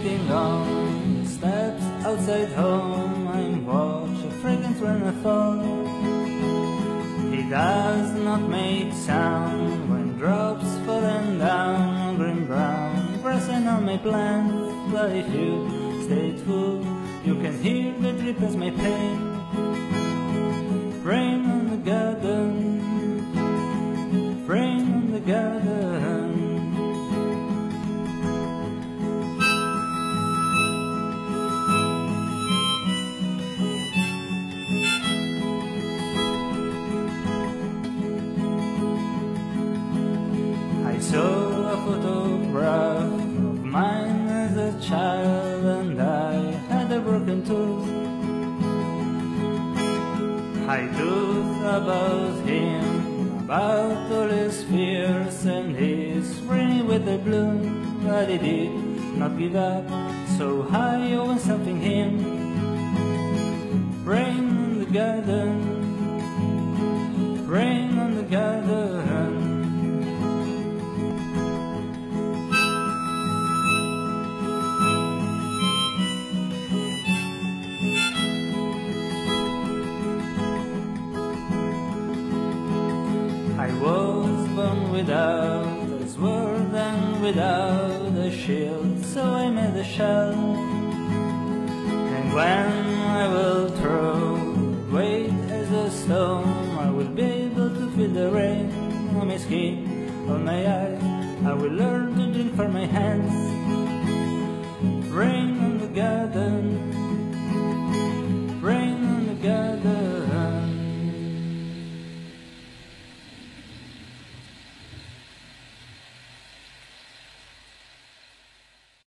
sitting on the steps outside home, I'm watching fragrant when I fall. He does not make sound when drops falling down on green brown grass and on my plants. But if you stay full, you can hear the drip as my pain. Rain on the garden, rain on the garden. I saw a photograph of mine as a child, and I had a broken tooth. I thought about him, about all his fears and his rain with the bloom, but he did not give up, so I owe something him. Rain on the garden, rain on the garden. I was born without a sword and without a shield, so I made a shell. And when I will throw weight as a stone, I will be able to feel the rain on my skin, on my eyes. I will learn to drink from my hands. Rain